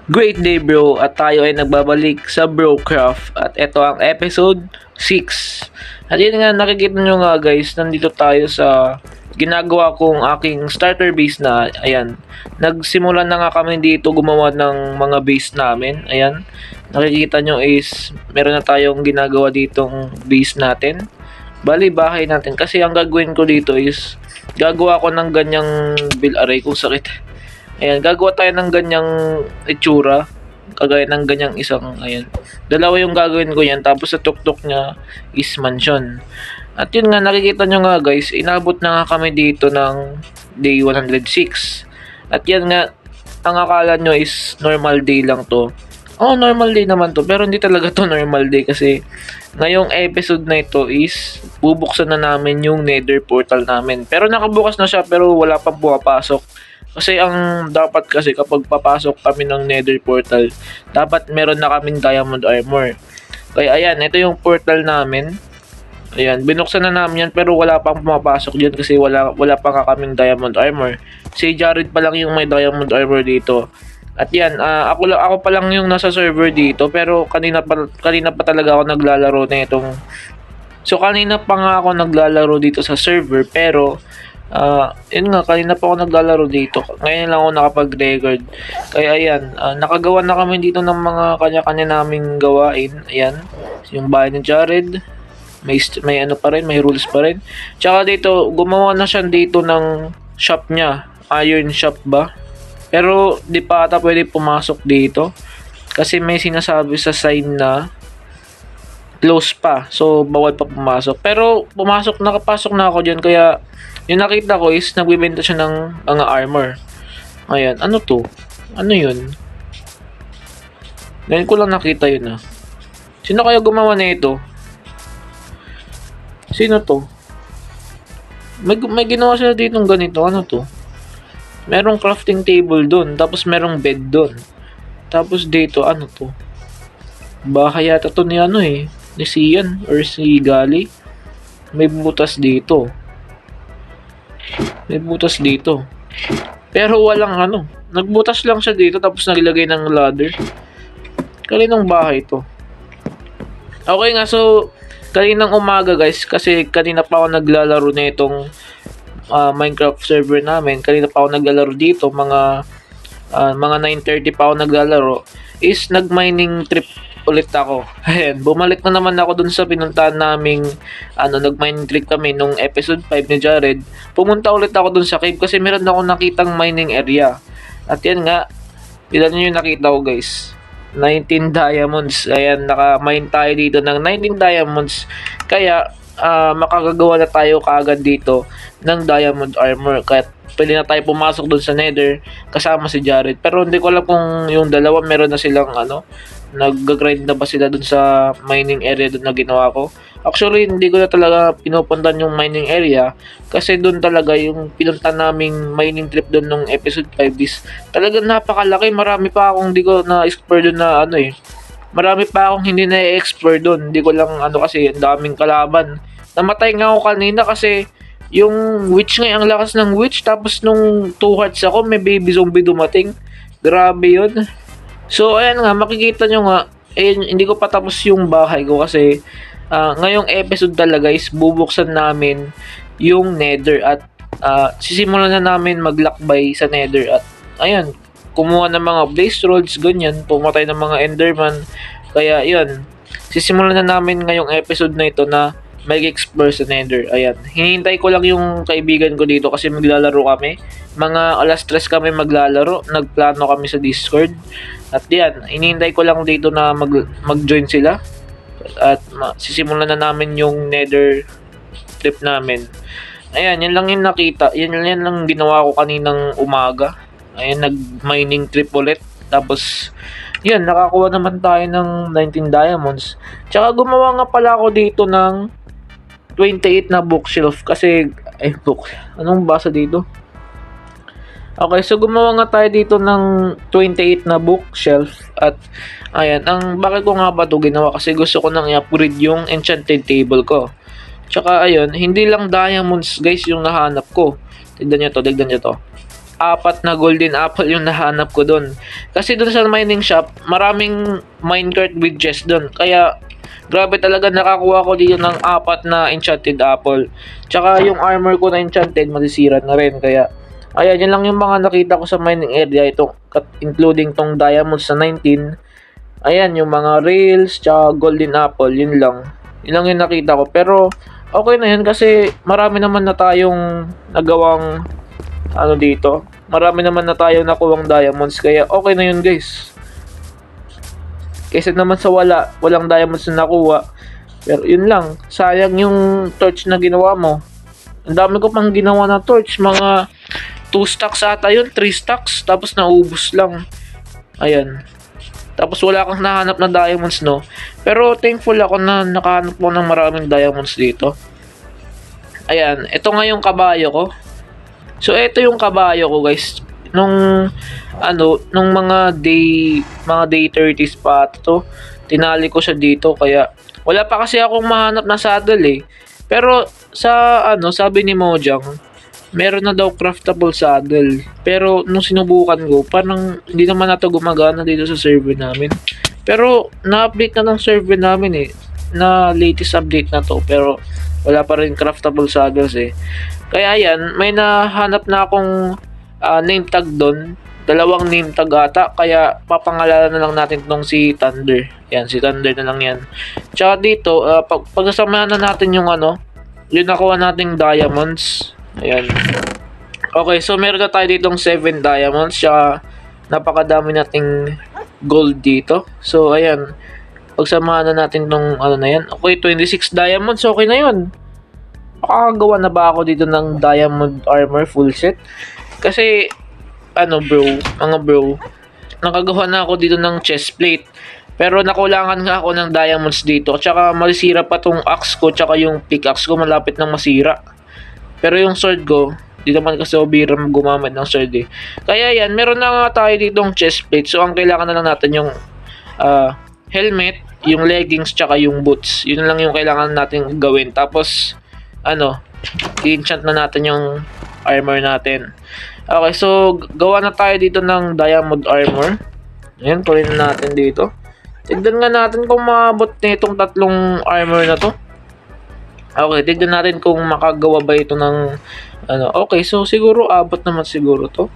Great day bro at tayo ay nagbabalik sa Brocraft at ito ang episode 6. At yun nga nakikita nyo nga guys, nandito tayo sa ginagawa kong aking starter base na ayan. Nagsimula na nga kami dito gumawa ng mga base namin. Ayan. Nakikita nyo is meron na tayong ginagawa ditong base natin. Bali bahay natin kasi ang gagawin ko dito is gagawa ko ng ganyang aray kung sakit. Ayan, gagawa tayo ng ganyang itsura. Kagaya ng ganyang isang, ayan. Dalawa yung gagawin ko yan. Tapos sa tuktok niya is mansion. At yun nga, nakikita nyo nga guys, inabot na nga kami dito ng day 106. At yan nga, ang akala nyo is normal day lang to. Oh, normal day naman to. Pero hindi talaga to normal day kasi ngayong episode na ito is bubuksan na namin yung nether portal namin. Pero nakabukas na siya pero wala pang pumapasok. Kasi ang dapat kasi kapag papasok kami ng nether portal, dapat meron na kaming diamond armor. Kaya ayan, ito yung portal namin. Ayan, binuksan na namin yan pero wala pang pumapasok dyan kasi wala pa nga kaming diamond armor. Si Jared pa lang yung may diamond armor dito. At yan, ako pa lang yung nasa server dito pero kanina pa talaga ako naglalaro na itong. So kanina pa nga ako naglalaro dito sa server pero yun nga, kanina pa ako naglalaro dito. Ngayon lang ako nakapag-record. Kaya ayan, nakagawa na kami dito ng mga kanya-kanya naming gawain. Ayan, yung bahay ni Jared. May ano pa rin, may rules pa rin. Tsaka dito, gumawa na siya dito ng shop niya. Iron shop ba? Pero di pa ata pwede pumasok dito. Kasi may sinasabi sa sign na close pa. So, bawal pa pumasok. Pero, nakapasok na ako dyan. Kaya, yung nakita ko is, nagbibenta siya ng mga armor. Ayan, ano to? Ano yun? Ngayon ko lang nakita yun Sino kaya gumawa na ito? Sino to? May ginawa sila dito ng ganito. Ano to? Merong crafting table dun. Tapos merong bed dun. Tapos dito, ano to? Bahay yata to ni ni Sian or si Gali. May butas dito. May butas dito. Pero walang nagbutas lang siya dito tapos nilagay ng ladder. Kaninong bahay to? Okay nga, so kaninang umaga guys, kasi kanina pa ako naglalaro na itong Minecraft server namin. Kanina pa ako naglalaro dito, mga 9:30 pa ako naglalaro. Is nag-mining trip ulit ako. Ayan, bumalik na naman ako dun sa pinuntahan naming nag-mining trip kami nung episode 5 ni Jared. Pumunta ulit ako dun sa cave kasi meron ako nakitang mining area. At yan nga, ilan yung nakita ko guys? 19 diamonds. Ayan, naka-mine tayo dito ng 19 diamonds. Kaya, makagagawa na tayo kaagad dito ng diamond armor. Kaya pwede na tayo pumasok doon sa nether kasama si Jared. Pero hindi ko alam kung yung dalawa meron na silang nag-grind na ba sila doon sa mining area doon na ginawa ko. Actually, hindi ko na talaga pinupuntan yung mining area kasi doon talaga yung pinunta naming mining trip doon nung episode 5 is talagang napakalaki. Marami pa akong hindi ko na-explore doon na marami pa akong hindi na-explore doon. Hindi ko lang kasi ang daming kalaban. Namatay nga ako kanina kasi yung witch nga, ang lakas ng witch. Tapos nung 2 hearts ako, may baby zombie dumating. Grabe yun. So, ayan nga, makikita nyo nga, hindi ko pa tapos yung bahay ko kasi ngayong episode talaga is bubuksan namin yung nether at sisimulan na namin maglakbay sa nether at ayan, kumuha ng mga blaze rods, ganyan, pumatay ng mga enderman. Kaya, yun, sisimulan na namin ngayong episode na ito na mag-explore sa nether. Ayan, hinihintay ko lang yung kaibigan ko dito kasi maglalaro kami. Mga alas 3 kami maglalaro. Nagplano kami sa Discord. At yan, hinihintay ko lang dito na mag-join sila. At sisimulan na namin yung nether trip namin. Ayan, yan lang yung nakita. Yan lang ginawa ko kaninang umaga. Ayan, nag-mining trip ulit. Tapos, yan, nakakuha naman tayo ng 19 diamonds. Tsaka gumawa nga pala ako dito ng 28 na bookshelf kasi anong basa dito? Okay, so gumawa nga tayo dito ng 28 na bookshelf at ayan, bakit ko nga ba ito ginawa kasi gusto ko nang i-upgrade yung enchanted table ko. Tsaka ayun, hindi lang diamonds guys yung nahanap ko. Tignan nyo to. apat na golden apple yung nahanap ko doon. Kasi doon sa mining shop, maraming minecart with chest doon. Kaya grabe talaga, nakakuha ko dito ng apat na enchanted apple. Tsaka yung armor ko na enchanted, masisira na rin. Kaya ayan, yan lang yung mga nakita ko sa mining area. Ito, including tong diamonds na 19. Ayan, yung mga rails, tsaka golden apple, yun lang. Yun lang yung nakita ko. Pero okay na yun kasi marami naman na tayong nagawang ano dito. Marami naman na tayong nakuwang diamonds. Kaya okay na yun, guys. Kaysa naman sa walang diamonds na nakuha. Pero yun lang, sayang yung torch na ginawa mo. Ang dami ko pang ginawa na torch, mga 2 stacks ata yun, 3 stacks, tapos naubos lang. Ayan. Tapos wala kang nahanap na diamonds, no? Pero thankful ako na nakahanap ko ng maraming diamonds dito. Ayan, ito nga yung kabayo ko. So ito yung kabayo ko, guys. Nung mga day 30s pa to, tinali ko siya dito kaya wala pa kasi akong mahanap na saddle eh. Pero sa sabi ni Mojang, meron na daw craftable saddle. Pero nung sinubukan ko, parang hindi naman na to gumagana dito sa server namin. Pero na-update na ng server namin eh, na latest update na to, pero wala pa rin craftable saddles eh. Kaya yan, may nahanap na akong name tag doon, 2 name tag ata, kaya papangalanan na lang natin tong si Thunder. Yan, si Thunder na lang yan. Tsaka dito, pagsasamahan na natin yung yung nakuha nating diamonds. Ayan. Okay, so meron na tayo ditong 7 diamonds, tsaka napakadami nating gold dito. So ayan, pagsamahan na natin tong na yan. Okay, 26 diamonds, okay na yun. Makakagawa na ba ako dito ng diamond armor full set? Kasi mga bro, nakagawa na ako dito ng chest plate. Pero nakulangan nga ako ng diamonds dito. Tsaka masisira pa tong axe ko, tsaka yung pickaxe ko malapit nang masira. Pero yung sword ko, di naman kasi obira gumamit ng sword eh. Kaya yan, meron na nga tayo ditong chest plate. So ang kailangan na lang natin yung helmet, yung leggings, tsaka yung boots. Yun lang yung kailangan natin gawin. Tapos i-enchant na natin yung armor natin. Okay, so gawa na tayo dito ng diamond armor. Ayan, kunin na natin dito. Tignan nga natin kung maabot na itong 3 armor na to. Okay, tignan natin kung makagawa ba ito ng okay, so siguro abot naman siguro to.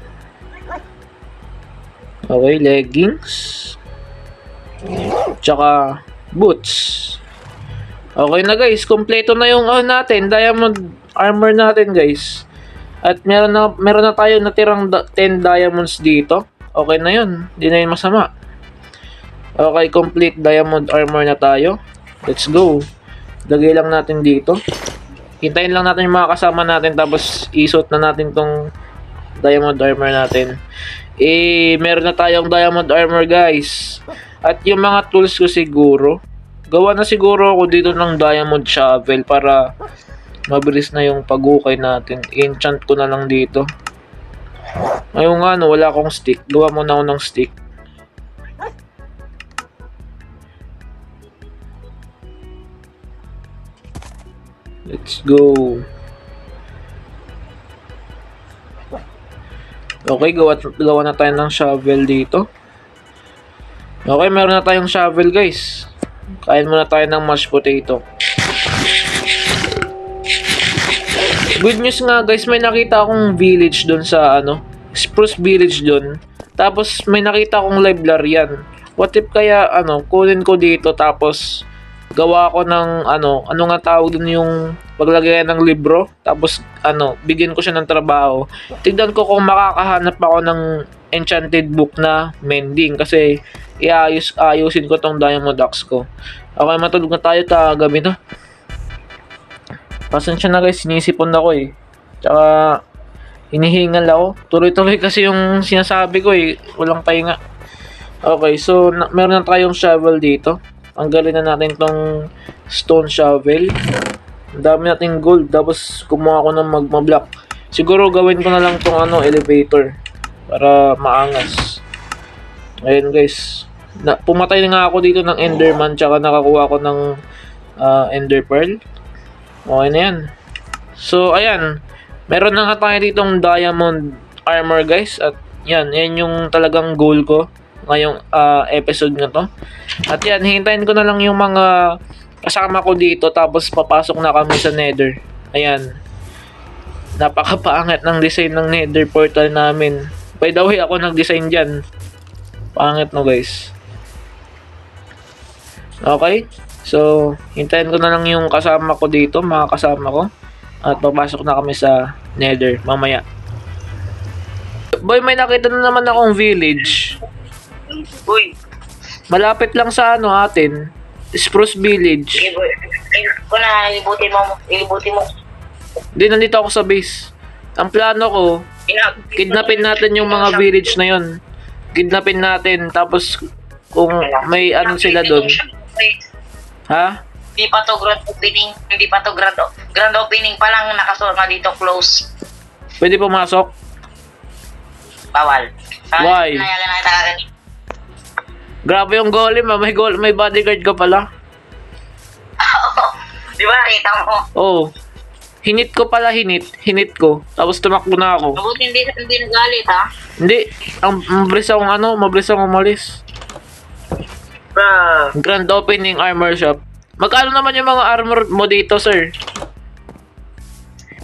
Okay, leggings. Tsaka boots. Okay na guys, kompleto na yung natin, diamond armor natin guys. At meron na tayo natirang 10 diamonds dito. Okay na yun, hindi na yun masama. Okay, complete diamond armor na tayo. Let's go. Lagay lang natin dito. Hintayin lang natin yung mga kasama natin, tapos isuot na natin tong diamond armor natin. Meron na tayong diamond armor guys. At yung mga tools ko siguro, gawa na siguro ako dito ng diamond shovel para mabilis na yung pag-ukay natin. Enchant ko na lang dito. Ngayon nga wala akong stick. Gawa muna ako ng stick. Let's go. Okay, gawa na tayo ng shovel dito. Okay, meron na tayong shovel guys. Kain muna tayo ng mashed potato. Good news nga guys, may nakita akong village doon sa Spruce Village doon. Tapos may nakita akong librarian. What if kaya kunin ko dito, tapos gawa ko ng ano nga tawag doon, yung paglagay ng libro, tapos bigyan ko siya ng trabaho. Tignan ko kung makakahanap ako ng enchanted book na mending, kasi ayusin ko tong diamond axe ko. Okay, matulog na tayo, gabi na. Pasensya na guys, sinisipon ako eh. Tsaka hinihingal ako. Tuloy-tuloy kasi yung sinasabi ko eh. Walang pahinga. Okay, so meron na tayong shovel dito. Tanggalin na natin tong stone shovel. Ang dami nating gold. Tapos kumuha ako ng magma block. Siguro gawin ko na lang tong elevator para maangas. Ayun guys. Pumatay na nga ako dito ng enderman, tsaka nakakuha ako ng ender pearl. Okay na yan. So ayan, meron na nga tayo ditong diamond armor guys. At yan yung talagang goal ko ngayong episode na to. At yan, hintayin ko na lang yung mga kasama ko dito tapos papasok na kami sa Nether. Ayan. Napakapangit ng design ng Nether portal namin. By the way, ako nag-design dyan. Pangit no guys. Okay. So, hintayin ko na lang yung kasama ko dito, mga kasama ko. At papasok na kami sa Nether mamaya. Boy, may nakita na naman akong village. Uy, Malapit lang sa atin. Spruce Village. ko na, ilibutin mo. Di, nandito ako sa base. Ang plano ko, kidnapin natin yung mga village na yon. Kidnapin natin, tapos kung may ano sila doon. Ha? Hindi pa to grand opening, grand opening pa lang, nakasuot na dito close. Pwede pumasok? Bawal. Why? Nayagan na talaga ni. Grabe yung golem ah. May bodyguard ka pala. Di ba nakita mo? Oo. Hinit ko pala, hinit ko. Tapos tumakbo na ako. Mabuti hindi nagalit ha. Hindi, mabilis akong umalis. Grand opening armor shop. Magkano naman yung mga armor mo dito, sir?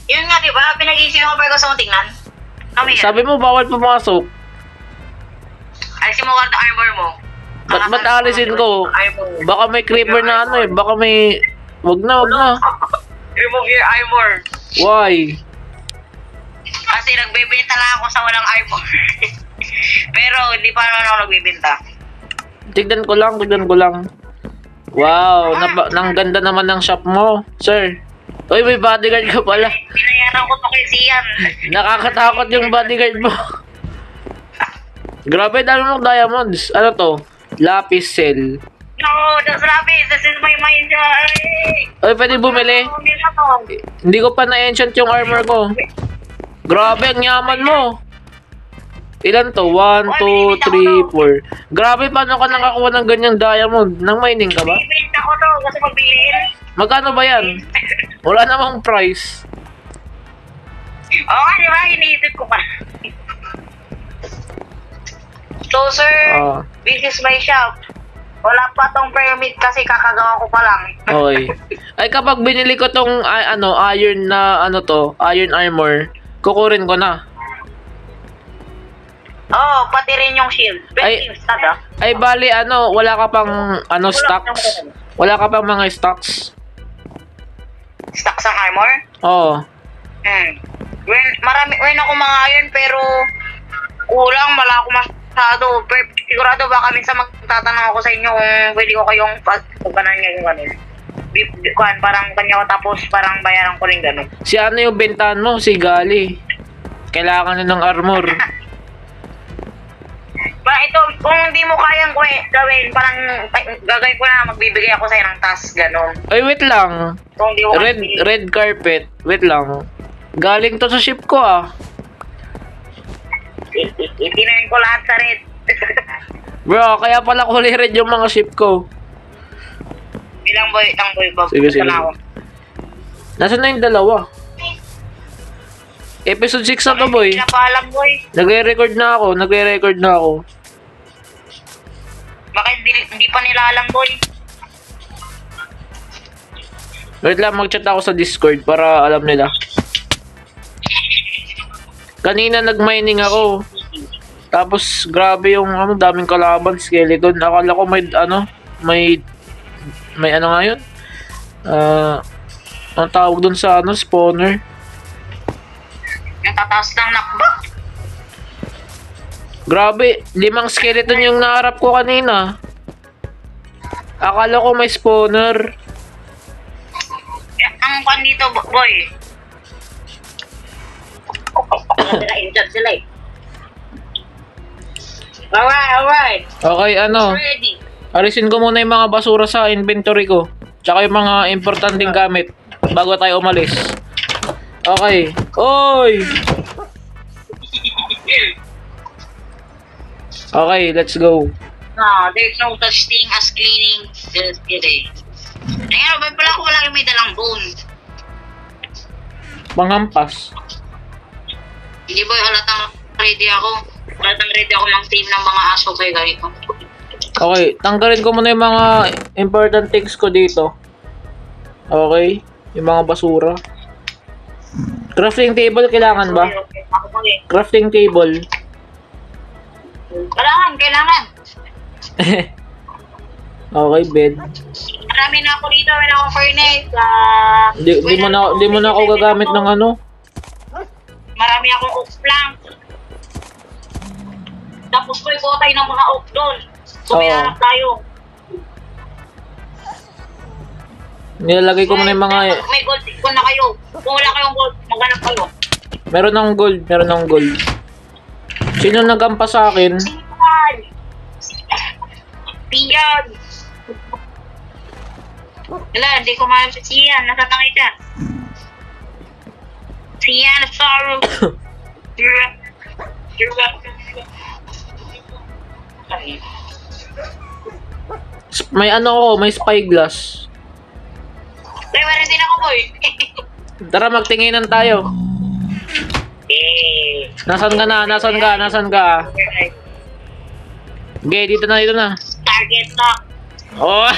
Yun nga, di ba? Pinag-iisip ko pa gusto mong tingnan. Kami yan. Sabi mo, bawal pumasok. Alisin mo ka armor mo. Ba't alisin ko? Armor. Baka may creeper na ano eh. Baka may... Wag na. Remove your armor. Why? Kasi nagbebenta lang ako sa walang armor. Pero hindi pa naman ako nagbebenta. Tignan ko lang. Wow, nang ganda naman ng shop mo, sir. Uy, may bodyguard ka pala. Binayaran ko to kay Sian. Nakakatakot yung bodyguard mo. Grabe, dami mong diamonds. Ano to? Lapis cell. No, that's rubbish. This is my mind. Uy, pwede bumili. Hindi ko pa na-enchant yung armor ko. Grabe, ang yaman mo. Ilan to? 1, 2, 3, 4. Grabe, paano ka nakakuha ng ganyang diamond? Nang mining ka ba? Bibenta ko to kasi magbilin. Magkano ba yan? Wala namang price. Oo nga, di ba? Iniisip ko pa. So, sir, this is my shop. Wala pa tong permit kasi kakagawa ko pa lang. Okay. Ay, kapag binili ko tong iron na iron armor, kukurin ko na. Oo, pati rin yung shield. Ay- Tada. Ay, bali, wala ka pang, stocks? Wala ka pang mga stocks? Stocks ang armor? Oo. Marami ako mga iron pero kulang, wala ako masyado. Pero sigurado baka minsan magtatanong ako sa inyo kung pwede ko kayong pagkanan niya yung ganun. Parang kanya ko tapos parang bayaran ko rin ganun. Si ano yung bentahan mo? Si Gali. Kailangan na ng armor. Ito, kung hindi mo kayang gawin, parang gagawin ko na, magbibigay ako sa'yo ng task, gano'n. Ay, wait lang. Kung hindi mo Red carpet. Wait lang. Galing to sa ship ko ah. itinayin ko lahat sa red. Bro, kaya pala kulay red yung mga ship ko. Bilang boy, Sige. na ako. Nasaan na yung dalawa? Episode 6 na to, boy. Hindi na pa alam, boy. Nagre-record na ako. Baka hindi pa nila alam, boy. Wait lang, mag-chat ako sa Discord para alam nila. Kanina nag-mining ako. Tapos grabe yung daming kalaban, skeleton. Akala ko may nga yun? Ang tawag dun sa spawner. Yung tataas lang nakba. Grabe, 5 skeleton yung naharap ko kanina. Akala ko may spawner. Ang kwan dito, boy. Na-injure sila eh. Alright. Okay, Ready. alisin ko muna yung mga basura sa inventory ko. Tsaka yung mga importanteng gamit bago tayo umalis. Okay. Oy! Okay, let's go. No, there's no such thing as cleaning today. Ayan, ba pala ako wala may dalang bone. Panghampas. Hindi ba halatang ready ako. Batang ready ako ng team ng mga aso kay ganito. Okay, tanggalin ko muna yung mga important things ko dito. Okay, yung mga basura. Crafting table kailangan ba? Okay. Ako pa eh. Crafting table. Kailangan. Okay, bed. Marami na ako dito, may akong furnace. Di mo na ako gagamit ng ano. Marami akong oak plank. Tapos ko ikotay ng mga oak doon. Sumiharap tayo. Nilalagay ko muna yung mga... May gold ko na kayo. Kung wala kayong gold, maghanap kayo. Meron ng gold. Sino nagampa sa akin? Piyan. Wala, hindi ko mahal si Sian. Nasatangay ka. Sian, sorrow. You're welcome. May ano ko, may spyglass. Ay, meron din ako, boy. Tara, magtinginan tayo. Nasaan ka? Okay, dito na. Target lock. Oh,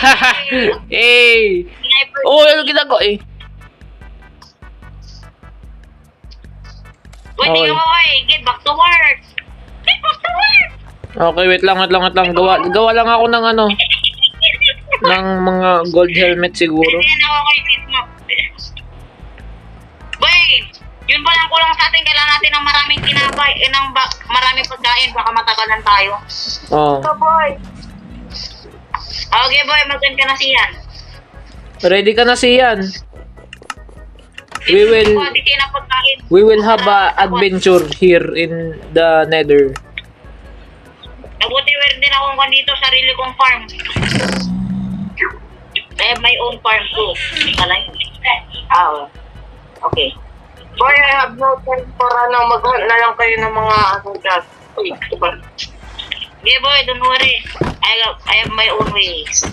hey! Sniper. Oh, ano ginagawa eh? Uy, di ka maway. Get back to work. Okay, wait lang. Gawa lang ako ng ano, ng mga gold helmet siguro. Hindi ako kay Fit mo. Boy, yun pa lang kulang sa atin. Kailangan natin ng maraming tinapay. Maraming pagkain. Baka matagalan tayo. Oh. So, boy. Okay, boy. Mag-send ka na siyan. Ready ka na siyan. We will have a adventure here in the Nether. Nabuti meron din akong dito, sarili kong farm. I have my own farm too. Okay. Boy, I have no time para maghanap na lang kayo ng mga gas. Uy, diba? Okay, boy, don't worry. I have my own ways.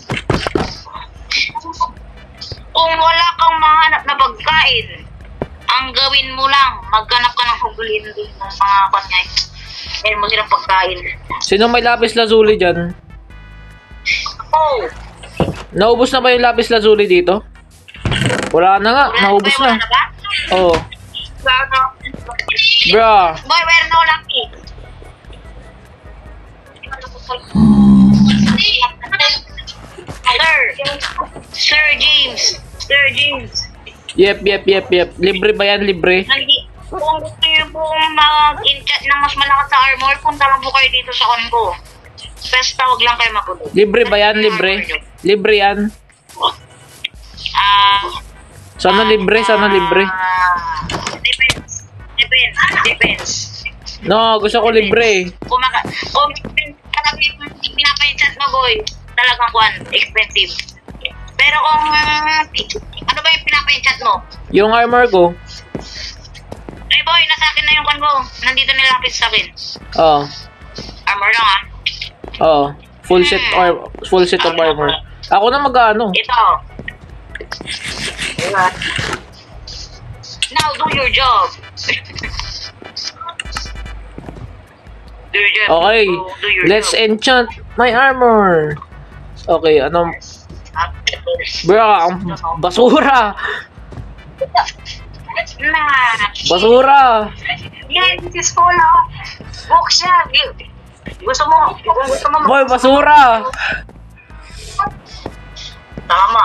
Kung wala kang mahanap na pagkain, ang gawin mo lang, maghanap ka ng hugulin din ng mga kanyay. Meron mo silang pagkain. Sino may lapis lazuli dyan? Oh! Naubos na ba yung lapis lazuli dito? Wala na nga, naubos Wala na. na ba? Oo. Wala na. Bruh. Boy, meron na walang key. Sir James. Yep. Libre ba yan? Libre? Kung gusto niyo po mag-enchant ng mas malakas sa armor, punta lang po kayo dito sa on ko. Basta huwag lang kayo makulog. Libre ba yan? Libre? Libre yan? Sana libre. Depends. No, gusto ko libre. Kung pinapa-enchant mo, boy, talagang expensive. Pero kung, ano ba yung pinapa-enchant mo? Yung armor ko. Ay, boy, nasa akin na yung ko. Nandito nilapis sa akin. Oo. Armor lang, ah. Oo. Full set of armor. Ako na mag-ano. Ito. Now, do your job. Do your job. Okay. Do your Let's job. enchant my armor. Okay, ano? Bro, ang basura. Basura. Yeah, this is full of bookshelf. Gusto mo? Boy, basura. Tama.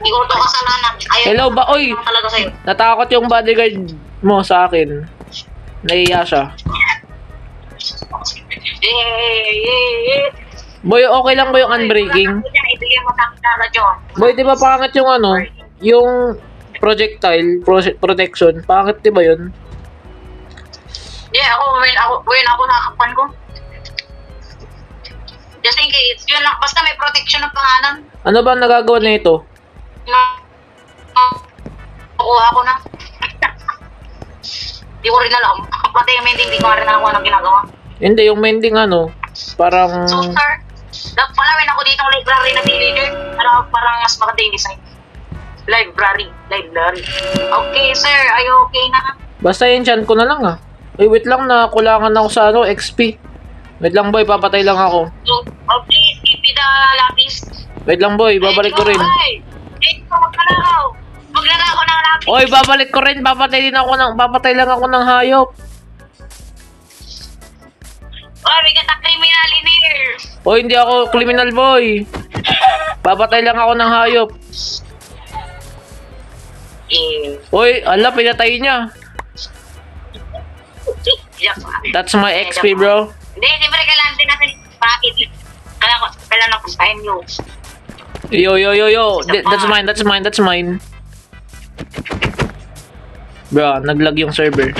Ikaw to kasalanan. Ayaw Hello ba? Oy, talaga sa'yo. natakot yung bodyguard mo sa akin. Naiya siya. Boy, okay lang ba yung unbreaking? Ibigay mo sa akin John. Boy, di ba pangit yung ano? Yung projectile, protection. Pangit di ba yun? Yeah, ako nakapan ko. Just in case, yun lang. Basta may protection ng pangalan. Ano ba ang nagagawa na ito? Kukuha ko na. Di ko rin alam. Pati yung mending, di ko rin alam kung anong ginagawa. Hindi, yung mending ano, parang... So, sir, palawin ako ditong library na leader. Parang mas maganda yung design. Library. Okay, sir. Are you okay na? Basta enchant ko na lang ah. Uy, wait lang na. Kulangan ako sa ano, XP. Wait lang boy, papatay lang ako. So, oh, please, give me the lapis. Wait lang boy, babalik ko rin. Maglala ako ng lapis. Oy, babalik ko rin. Papatay lang ako ng hayop. Oh, we got a criminal in here. Oy, hindi ako criminal boy. Papatay lang ako ng hayop. Oy, ala, pinatay niya. That's my XP, bro. Hindi, siyempre kailangan din natin. Bakit? Kailangan na puntahin nyo. Yo. That's mine. Bro, naglag yung server.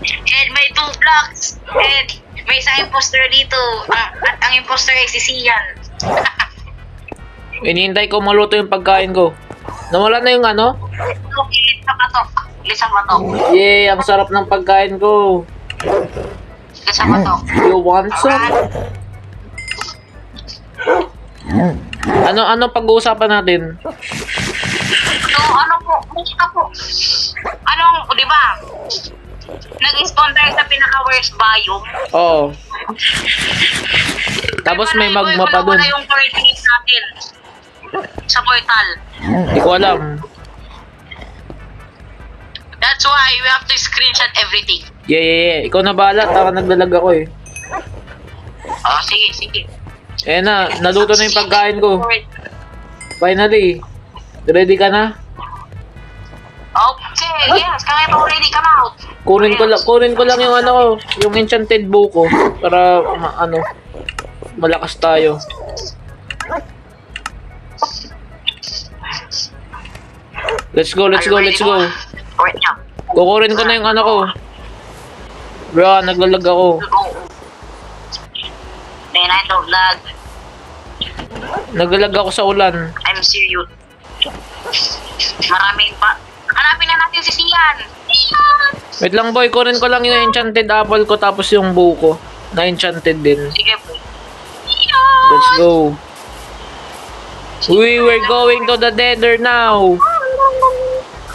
And may 2 blocks. And may isang imposter dito. At ang imposter ay si Sian. Inihintay ko maluto yung pagkain ko. Nawala na yung ano? Okay, lisa ba to? Yay, ang sarap ng pagkain ko. Lisa ba to? You want some? Ano pag-uusapan natin? So, ano po? Di ba? Nag-spawn tayo sa pinaka-worst biome. Oo. Tapos may magma pa dun. Wala yung coordinates natin sa portal. Hindi ko alam. That's why we have to screenshot everything. Yeah. Ikaw na bahala. Taka naglalag ako eh. Oh, sige. Eh na, naluto na yung pagkain ko. Finally. Ready ka na? Okay, yes. Kaya pa ready, come out. Kunin ko lang yung ano ko, yung enchanted bow ko para malakas tayo. Let's go. Wait now. Kukurin ko na yung ano ko. Bro, naglalag ako. Then I don't lag. Naglalag ako sa ulan. I'm serious. Maraming pa. Hanapin na natin si Sian. Wait lang boy, kunin ko lang yung enchanted apple ko tapos yung bow ko. Na enchanted din. Sige po. Let's go. We're going to the nether now.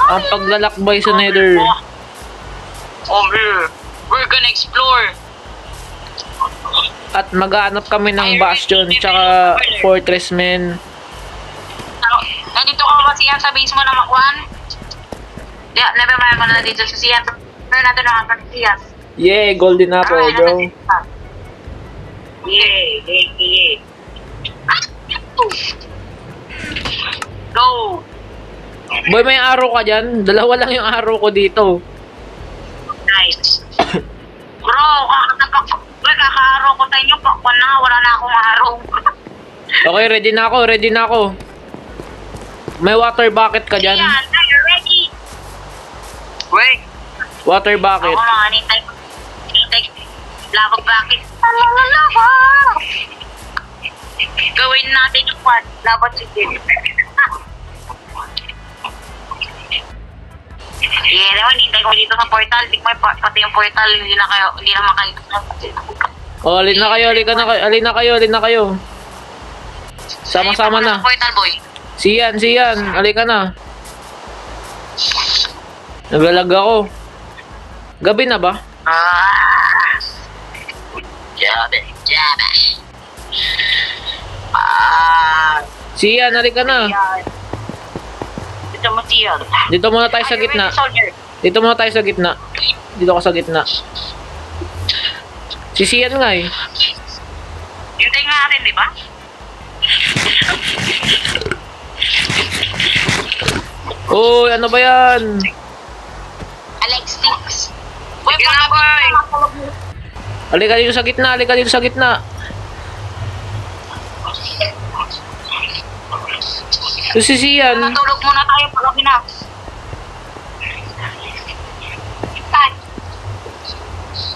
Ang paglalakbay sa nether. We're gonna explore. At maghanap kami ng bastion tsaka fortress men. Nandito ka ba Sian sa base mo na Makwan? Yeah, never mind ko na dito sa Sian. Pero natin na si Sian. Yeah, golden apple bro. Yeah. Go. Boy, may arrow ka dyan? Dalawa lang yung arrow ko dito. Nice. Bro, kaka-araw ko sa inyo. Wala na akong araw. Okay, ready na ako. May water bucket ka dyan? Sian, are you ready? Wait. Water bucket. Ako mga anitay. Labag bakit? Gawin natin yung one. Laban si Jin. Yeah, naman, hintay ko dito sa portal. Tingnan mo, pati yung portal, hindi na makalit. Oh, alin na kayo. Sama-sama na. Portal boy. Siyan, alika na. Naglalag ako. Gabi na ba? Jabe. Siyan, alika na. Ito mo Sian. Dito muna tayo sa gitna. Dito ako sa gitna. Si Sian nga eh. Hintay nga rin, di ba? Uy, ano ba yan? Alex Sticks. Uy, boy! Alika dito sa gitna. So si Sian. Natulog muna tayo pag okay na.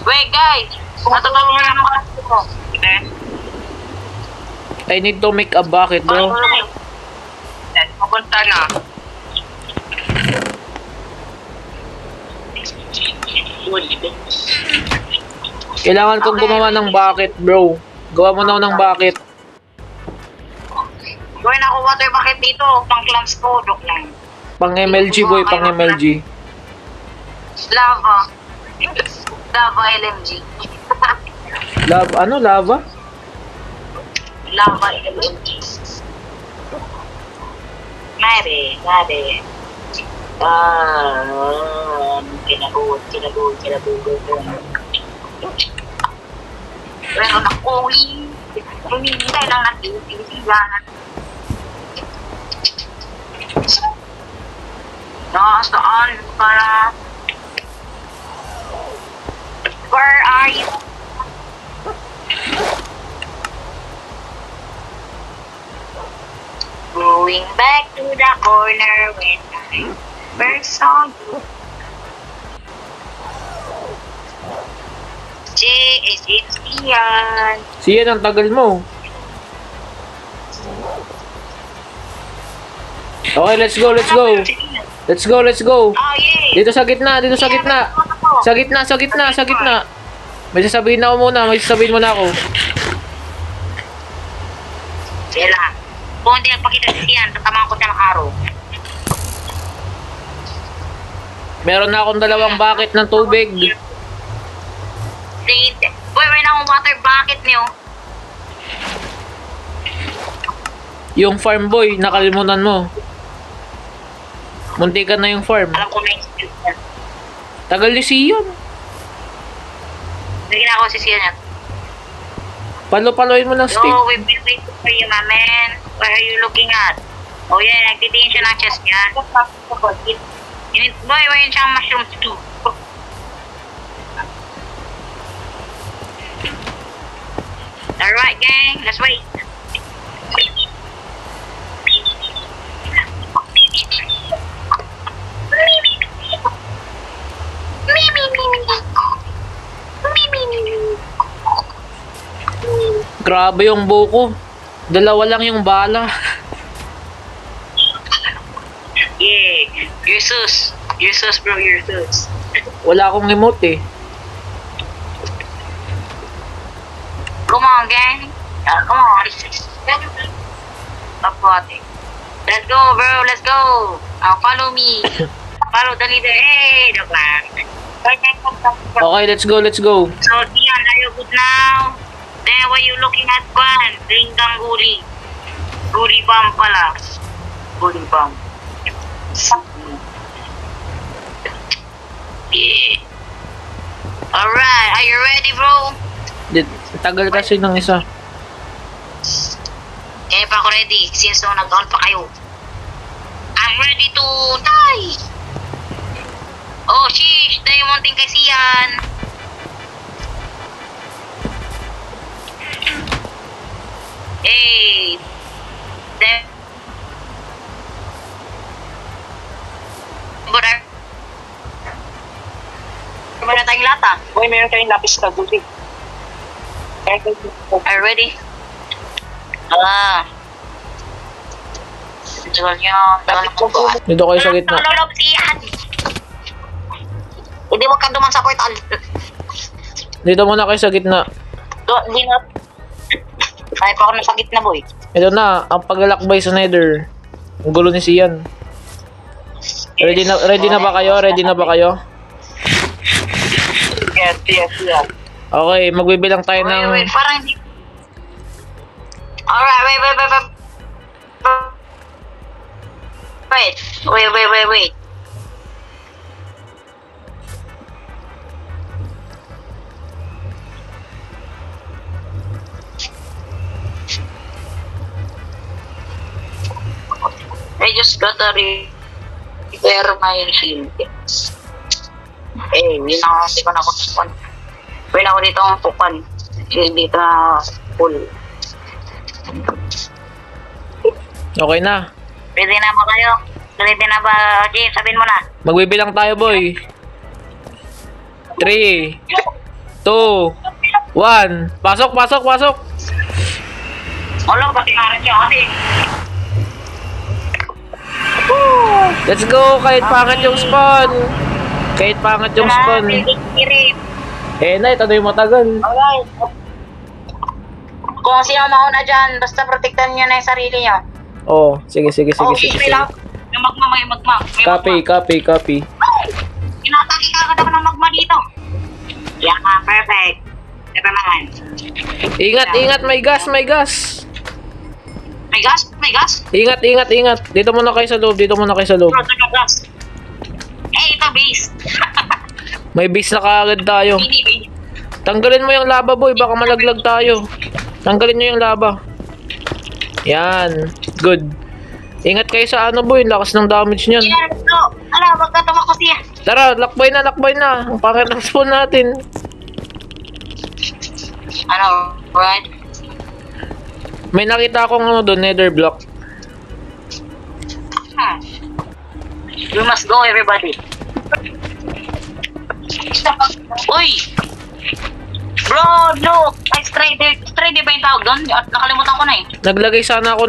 Wait, guys! Natulog muna ng kasi ko. I need to make a bucket, bro. Papunta na. Kailangan kong gumawa ng bucket, bro. Gawa mo na ako ng bucket. Boy, nakuha tayo bakit dito? Pang clams ko, joke lang. Pang MLG, boy. Pang MLG. Lava. Lava LMG. Lava, ano, lava? Lava LMG. Mare. Kinagod. Pero nakuli. Rumintay lang natin. Tinitiganan. Nakasaan para... Where are you? Going back to the corner when I first saw you. Yan. Siyan, ang tagal mo. Okay, let's go. Oh, yay. Dito sa gitna. Sa gitna. May sasabihin mo na ako. Sila. Kung hindi nagpakita si Sian, tatamaan ko siya ng araw. Meron na akong 2 bucket ng tubig. Boy, may na akong water bucket niyo. Yung farm boy, nakalimutan mo. Muntikan na yung farm. Alam ko na yung skill niya. Tagal ni Siyan. Hindi na ako si Sian yan. Palo-paloin mo ng stick. So, we've been waiting for you, my man. Where are you looking at? Oh yeah, nagtitingin siya ng chest niya. Boy, mayroon siyang mushroom stew. Alright, gang. Let's wait. Grabe yung buko. 2 lang yung bala. Yeah. You're sus. You're sus, bro. You're sus. Wala akong emote eh. Come on, gang. Come on. Tapos, let's go, bro. Let's go. Follow me. Follow the leader. Hey, the plan. Okay, let's go. So, Dian, are you good now? Then, what you looking at, Kwan? Linggang guli. Guli bomb pala. Guli bomb. Yeah. Alright, are you ready, bro? Tagal kasi ng isa. Kaya pa ako ready, since nag-on pa kayo. I'm ready to die! Oh, sheesh! Diamond din kay Sian! Hey! But meron na tayong lata. Boy, meron kayong lapis na duty. Are you ready? Tagal nyo. Dito kayo sa gitna. Lolob Sian! Hindi mo ka duman sa portal. Dito muna kayo sa gitna. Hindi na. Kaya pa ako nasa gitna, boy. Ito na, ang paglalakbay sa Nether. Ang gulo ni Sian. Ready na ba kayo? Yes. Okay, magbibilang tayo ng... Wait, parang hindi. Alright, wait. I just gotta repair my shield. Hindi ko na ako tupan. Pwede ako dito ang tupan. Dito na full. Okay na. Ready na ba kayo? Ready na ba, Jay? Sabihin mo na. Magbibilang tayo, boy. 3, 2, 1. Pasok. Wala, pati nga rin siya kasi. Let's go, kahit pangit yung spawn. Na, ito na yung matagal. Alright. Kung sino mauna dyan, basta protektan nyo na yung sarili nyo. Oh, sige. Easy lang. Yung magmam. Copy. Inatake ka agad ako ng magma dito. Yeah, perfect. Ito naman. Ingat, ingat, may gas, may gas. May gas? May gas? Ingat, ingat, ingat. Dito muna kayo sa loob, dito muna kayo sa loob. May gas. Eh, ito base. May base na kaagad tayo. Hindi base. Tanggalin mo yung lava, boy, baka malaglag tayo. Tanggalin nyo yung lava. Yan, good. Ingat kayo sa ano, boy, lakas ng damage niyan. Yan, ito. Ala, wag ka tumakot siya. Tara, lakbay na, lakbay na. Ang pangit ng spawn natin. Ano, right? May nakita akong ano doon, nether block. We must go, everybody. Uy! Bro, look! Ay, stray ba yung tawag doon? Nakalimutan ko na eh. Naglagay sana ako,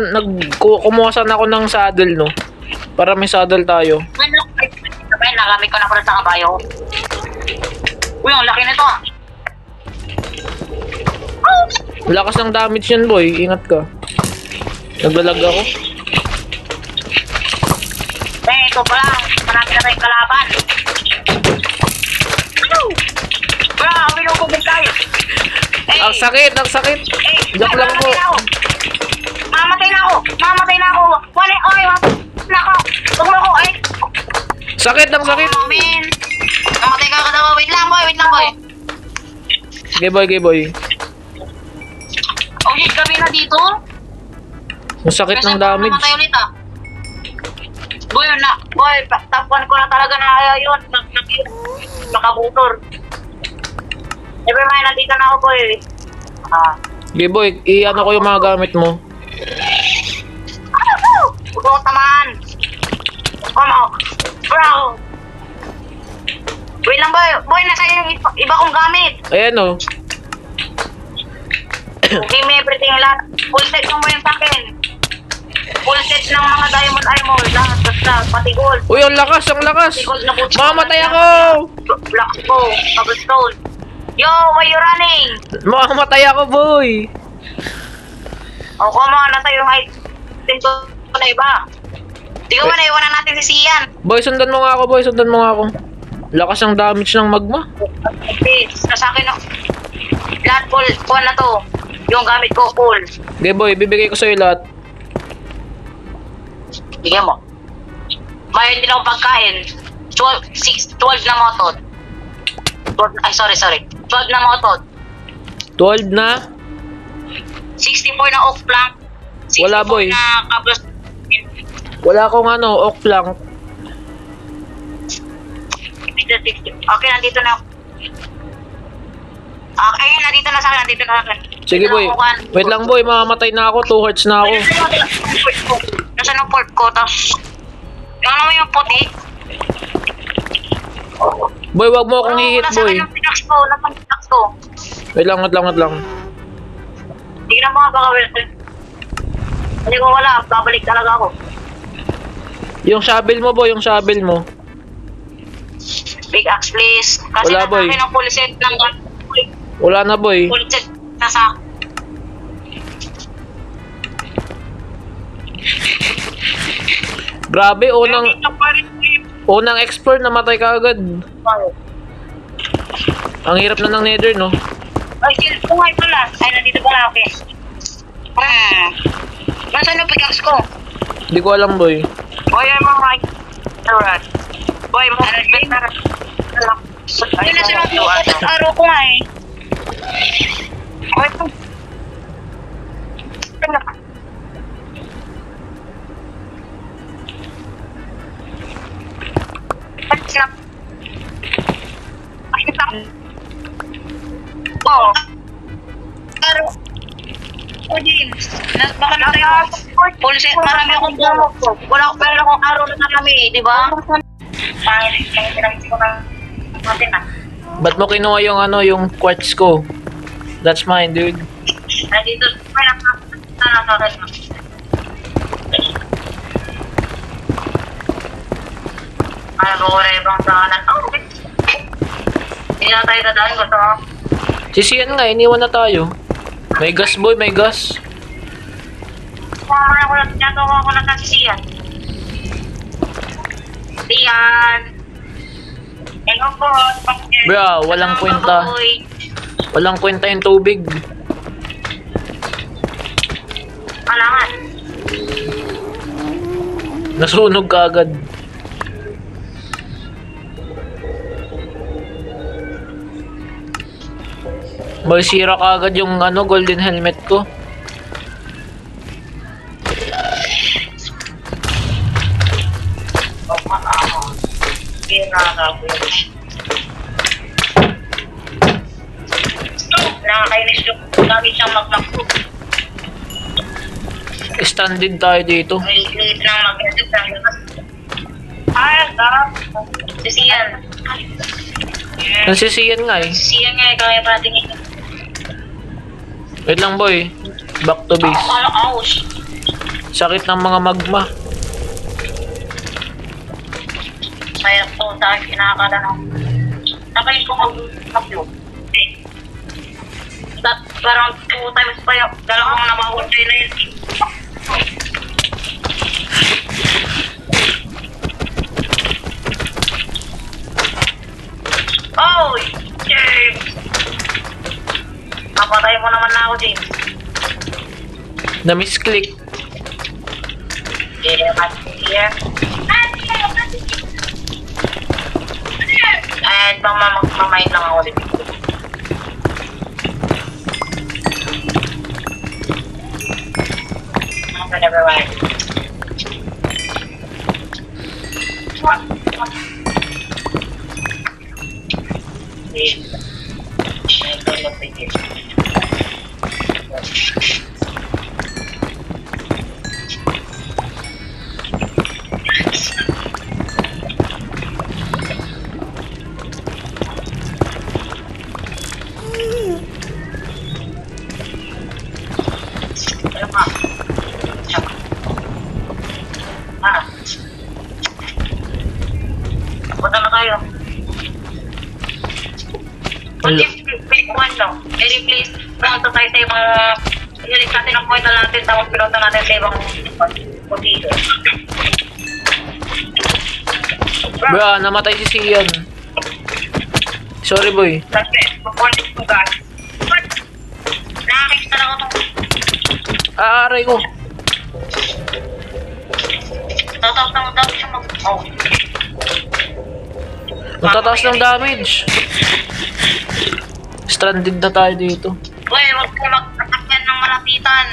kumuha sana ako ng saddle, no? Para may saddle tayo. Well, look, ay, nagamit ko na pala sa kabayo. Uy, ang laki nito ah. Lakas ng damage yan, boy. Ingat ka. Naglalag ako. Eh, ito pa lang. Marami na tayong kalaban. Ano? Bro, winugubog tayo. Eh, Ang sakit, ang sakit. Joke lang po. Mamatay na ako. Mamatay na ako. Wala, oy, na ako. Huwag mo ako, eh. Sakit, ang sakit. Oh, man. Mamatay ka daw. Wait lang, boy. Wait lang, boy. Okay, boy, okay, boy. Oh, shit, gabi na dito. Ang sakit ng damage. Mamatay ulit, ah. Boy, tapuan ko na talaga na yun. Nakabutor. Never mind, nandito na ako, boy. Okay, boy. I-ano ko yung mga gamit mo. Buto tamaan. Come on. Bro. Wait lang, boy. Boy, nasa yung iba kong gamit. Ayan, oh. Give me everything, lahat. Full set yung mo yung sakin. Full set ng mga diamond armor. Lahat, basta, pati gold. Uy, ang lakas, ang lakas. Pati gold na boots. Mamamatay ako. Black bow, cobblestone. Yo, why you running? Mamamatay ako, boy. Oh, come on, nasa yung item ko na iba. Di ko ba naiwanan natin si Sian? Boy, sundan mo nga ako, boy. Sundan mo nga ako. Lakas ng damage ng magma. Okay, nasa akin no. Lahat full na to. Yung gamit ko full. Okay, boy. Bibigay ko sa'yo lahat. Bigyan mo. Mayroon din akong pagkain. 12 na motot. 12, ay, sorry. 12 na motot. 12 na. 64 na oak plank. 64 Wala, boy. na cobblestone. Wala akong ano, oak plank. Okay, nandito na. Ayun, nandito na sa akin. Sige, boy. Wait lang, boy. Mamamatay na ako. 2 hearts na ako. Nasaan ang port ko? Tapos, yung ano mo yung puti? Boy, wag mo akong hihit, Nasa boy. akin yung pinax ko. Nasa pinax ko. Wait lang. Hindi na mga baka Wilson. Hindi ko wala. Babalik talaga ako. Yung shovel mo, boy. Yung shovel mo. Big axe, please. Kasi Wala, nasa boy. akin ang full set ng Wala na, boy. full set nasa Grabe, unang explore, namatay ka agad. Ang hirap na ng nether, no? Ay, buhay pala. Ay, nandito pala, okay. Nasaan yung pickaxe ko? Hindi ko alam, boy. Boy, I'm alright. Alright. Boy, mo. Ay, nasaan yung araw ko nga eh. Ay, ito. Oo. Pero, o James, baka na tayo. Police, marami akong bumo. Wala akong araw na kami, di ba? Pangit, pinag-isip ko ng natin ah. Ba't mo kinuha yung ano, yung quartz ko? That's mine, dude. Nandito, may nakakatawa. Ano ko na ibang daanan? Oh, okay. Hindi na tayo dadaan. Gusto mo? Sisiyan nga, iniwan na tayo. May gas, boy, may gas. Kumama na tinatawa ko na sa Sian. Sian! Hello po. Bro, walang kwenta. Walang kwenta yung tubig. Alangan. Nasunog ka agad. May sira ka agad yung golden helmet ko. Nakakainis yung lagi siyang mag-macbook. Stranded tayo dito. May liit ng mag-edit ng labas. Ay, sarap. Sisiyan. Nasisiyan nga eh. Sisiyan nga, kaya patingin. Wait lang boy. Back to base. Ouch. Sakit ng mga magma. Kaya po, dahil kinakala ng... Nakain ko mag-macbook. Parang 2 times pa yung dalawang namahuli na yun. Oh, James! Napatay mo naman na ako, James. Na-misclick. Hindi naman siya. At mamamain lang ako dito. Never mind. Punta na tayo. Kung click one lang, i-replace punta tayo sa ibang i-select natin ang point natin tapos pinunta natin sa ibang position. Bro, namatay si Sian. Sorry boy. Kasi, mag-point ko guys. Nakakita talaga itong Aaray ko. tataas ng dami siya oh. Ang tataas ng damage. Stranded na tayo dito. Uy, huwag ko mag-atakyan ng malapitan.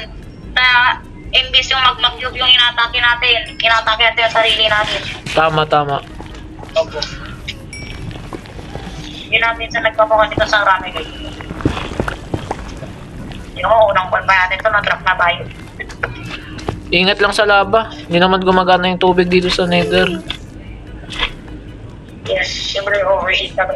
Imbis yung mag-cube yung inatake natin. Inatake natin yung sarili natin. Tama, tama. Opo. Hindi natin sa nagpapakan dito sa rami guys. Yung unang buwan pa natin ito, na-drop na tayo. Ingat lang sa lava. Hindi naman gumagana yung tubig dito sa Nether. Yes, siyempre overheat na.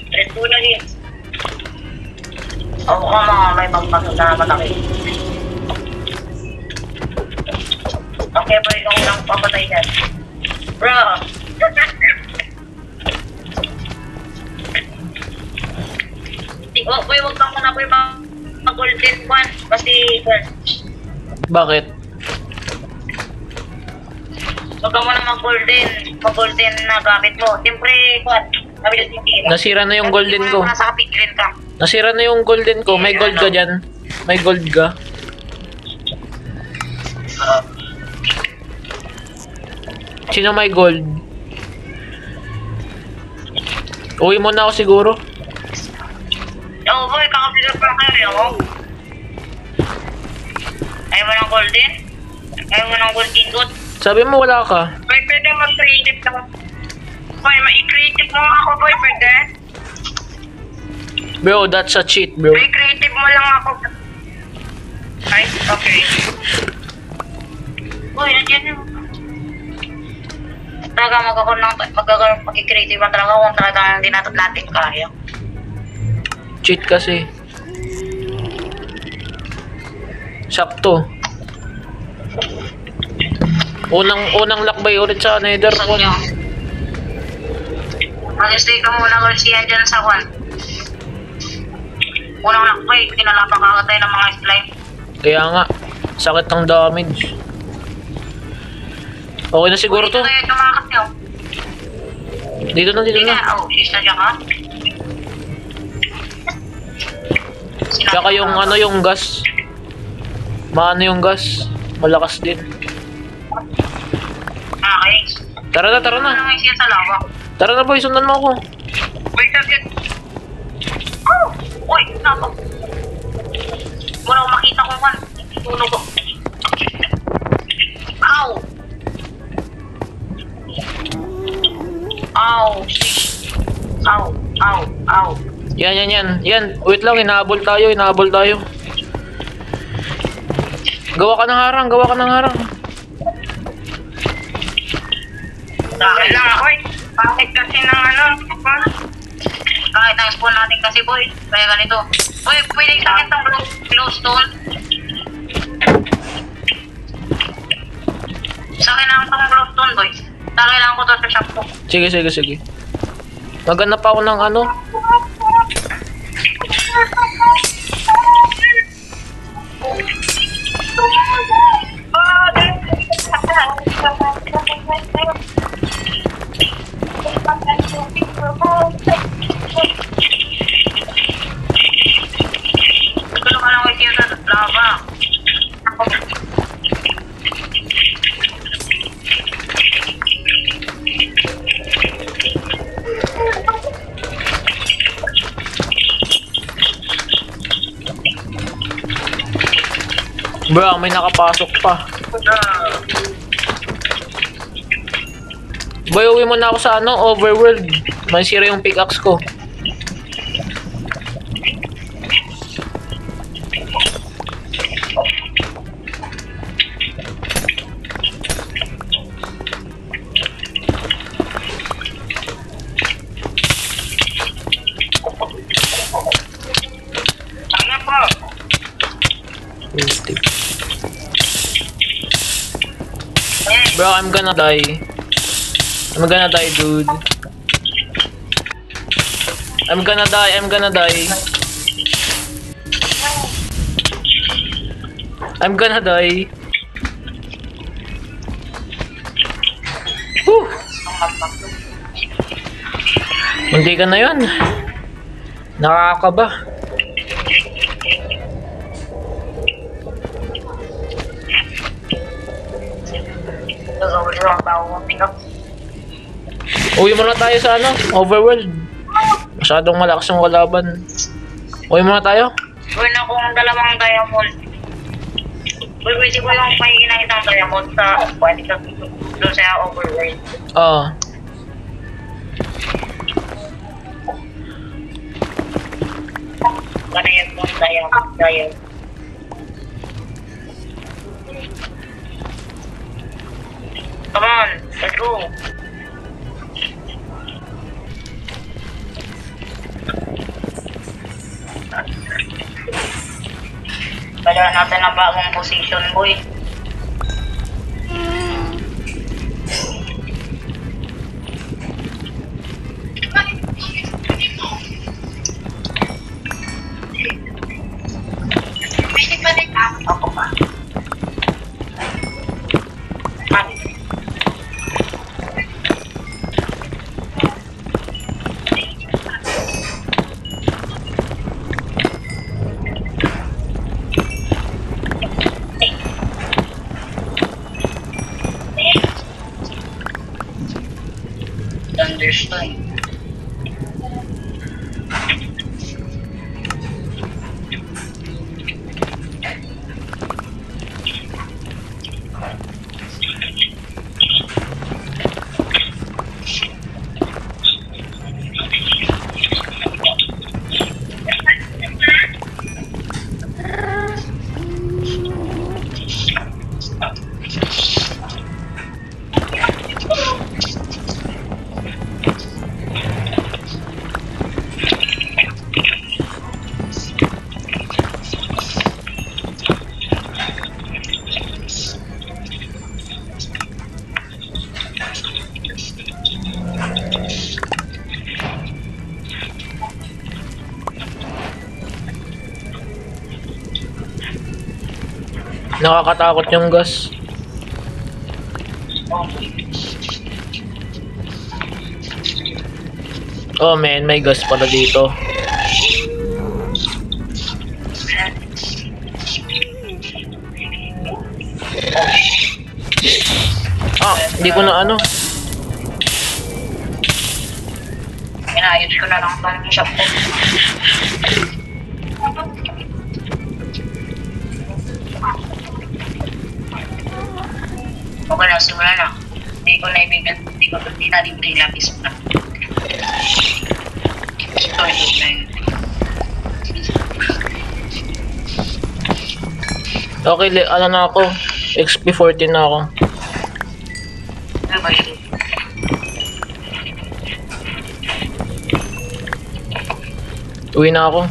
Ito na rin. Oo ka mga may pagpasok na malaki. Okay, bro, ikaw lang papatay dyan. Bro! Uy, huwag kang muna po yung mag-golden one. Kasi, Bakit? huwag ka muna mag-golden na gamit mo. Siyempre, kwan, nabilis yung tira. Nasira na yung golden ko. Nasa kapigilin ka. Nasira na yung golden ko. May gold ka dyan. May gold ka. Sino may gold? Uwi mo na ako siguro. Oo, boy, kakapigil pa kayo. Ayaw mo ng golden? Ayaw mo ng golden good? Sabi mo wala ka. Boy, pwede mag-creative naman. Boy, ma-creative naman ako, boy, pwede? Bro, that's a cheat, bro. Boy, creative mo lang ako. Ay, okay. Boy, nandiyan yun. Talaga mag-creative na talaga kung talaga hindi natin kaya. Cheat kasi. Sakto. Unang lakbay ulit sa Nether. Mag-stay ka muna kung siya dyan sa kwan. Unang lakbay, tinalapan ka tayo ng mga slime. Kaya nga, sakit ng damage. Okay na siguro to. Dito tayo tumakas nyo. Dito na, dito Sige, na. oh, isa dyan ka. Tsaka yung ano, yung gas. Maano yung gas. Malakas din. Okay. Tara na, tara Ano na. nga siya sa lawa? Tara na boy, sundan mo ako. Wait a minute. Oh! Uy, nako. Wala akong makita kung kan. Tunog ko. Ow! Ow! Shit. Ow! Ow! Ow! Yan, yan, yan. Yan, wait lang, inahabol tayo, inahabol tayo. Gawa ka ng harang, gawa ka ng harang. Dahil lang ako eh. Bakit kasi ng ano? Kahit ang spawn natin kasi boy. Kaya ganito. Boy, pwede sa akin itong glowstone. Sa akin lang itong glowstone boy. Kailangan ko to sa shop ko. Sige, sige, sige. Maghanap ako ng ano. Tulungan ako kayo sa lava. Bro, may nakapasok pa. Boy, uwi mo na ako sa ano, overworld. May sira yung pickaxe ko. Ano po? Bro, I'm gonna die. I'm gonna die, dude. I'm gonna die, I'm gonna die. I'm gonna die. Whew. Hindi ka na yun. Nakakaba. Gagawin lang ako ng pick-up. Uwi muna tayo sa ano, overworld. Masyadong malakas yung kalaban. Uwi muna tayo. Gawin ako ng dalawang diamond. Uy, pwede ko yung pahingin ng isang diamond sa pwede ka doon sa overworld. Oo. Ganyan mo diamond. Come on, let's go. Kailangan natin ang bagong position, boy. Ako pa. Understand. Nakakatakot yung gas. Oh man, may gas pala dito. Ah, hindi ko na ano. Inayos ko na lang ba ng shop ko. Okay na, simula na. Hindi ko na ibigay, hindi na libre yung lapis mo na. Ito, ito na yun. Okay, ano na ako. XP 14 na ako. Ano ba yun? Uwi na ako.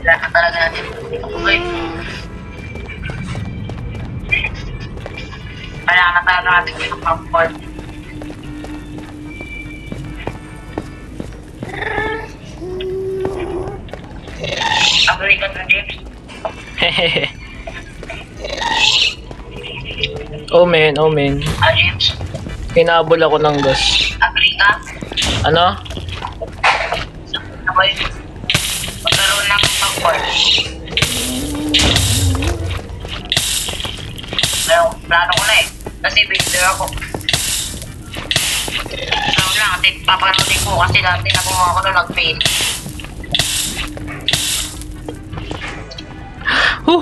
Wala na talaga natin. Okay. Kailangan na talaga natin yung comfort. Agree ka dun, James? Hehehe. Oh man, oh man. James? Hinabol ako ng gas. Agree ka? Ano? Ano ba yun? Magkaroon ng comfort. Pero, plano ko na eh. Kasi builder ako. Ano lang, papanutin ko kasi dati nakuha ko na nag-fail. Huh.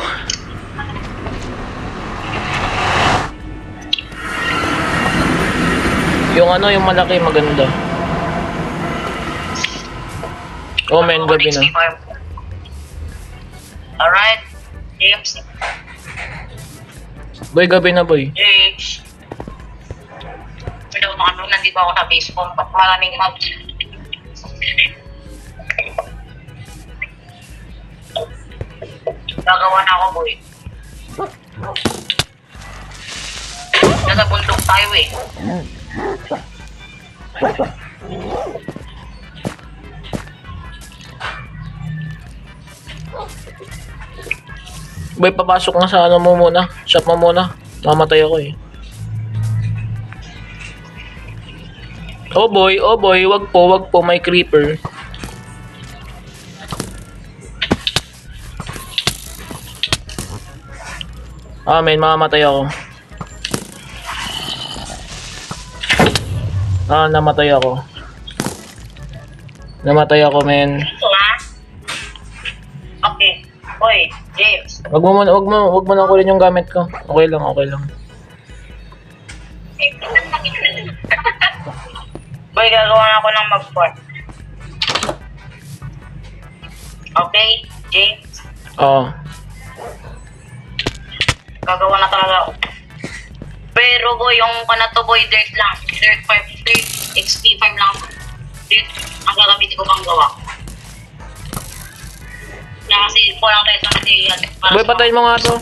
Yung ano, yung malaki maganda. Oh man, gabi na. Alright, James. Boy, gabi na boy. James. Pero ano, nandito ako sa baseball. Maraming mouse. Gagawa na ako, boy. Nasa bundok tayo eh. Boy, papasok na sa ano mo muna. Shop mo muna. Mamatay ako eh. Oh boy, wag po, may creeper. Ah, men, mamamatay ako. Ah, namatay ako. Namatay ako, men. Ito ha? Okay. Boy, James. Wag mo na kunin yung gamit ko. Okay lang, okay lang. Boy, gagawa na ako ng mag-fort. Okay, James? Oo. Gagawa na talaga ako. Pero boy, yung kanato boy, dirt lang. Dirt 5, dirt, XP 5 lang. Dirt, ang gagamitin ko pang gawa. Kaya kasi kulang tayo sa material. Boy, patayin mo nga to.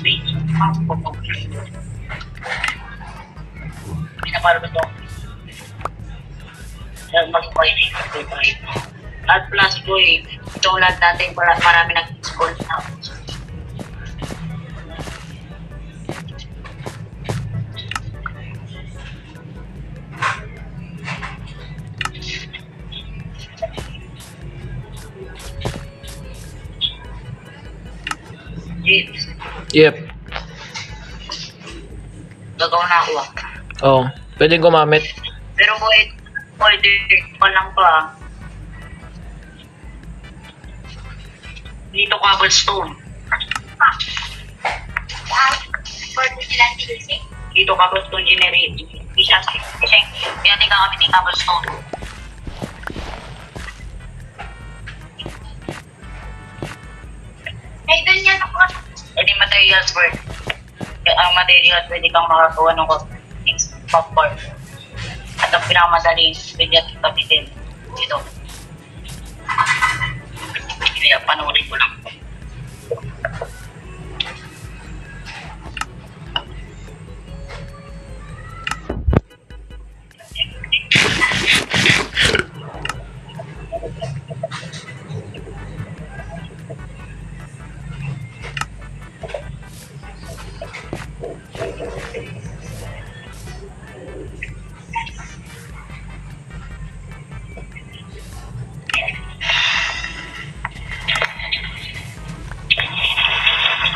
Wait. Pinapalo ba ito? Mag-boy na. At plus boy, tulad natin marami nag-school na. James, Yep. gagawa na ako ah. Oo. Pwedeng gumamit. Pero pwede pa lang pa. Dito cobblestone. Dito cobblestone generate. Isa, kaya di kami ng cobblestone. Ay, doon yan ako. Pwede materials work. Ang materials, pwede kang makagawa ng popcorn. At ang pinakamadali, pwede at kapitin. Dito. Kaya panoorin ko lang.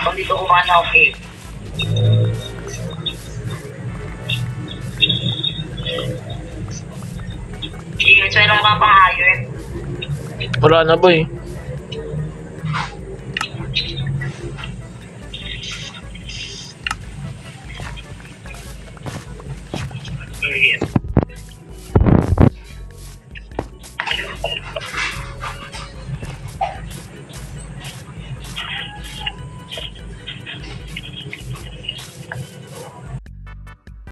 Kung dito kumana, okay. Sige, so anong mga pang-iron? Wala na boy. Sige.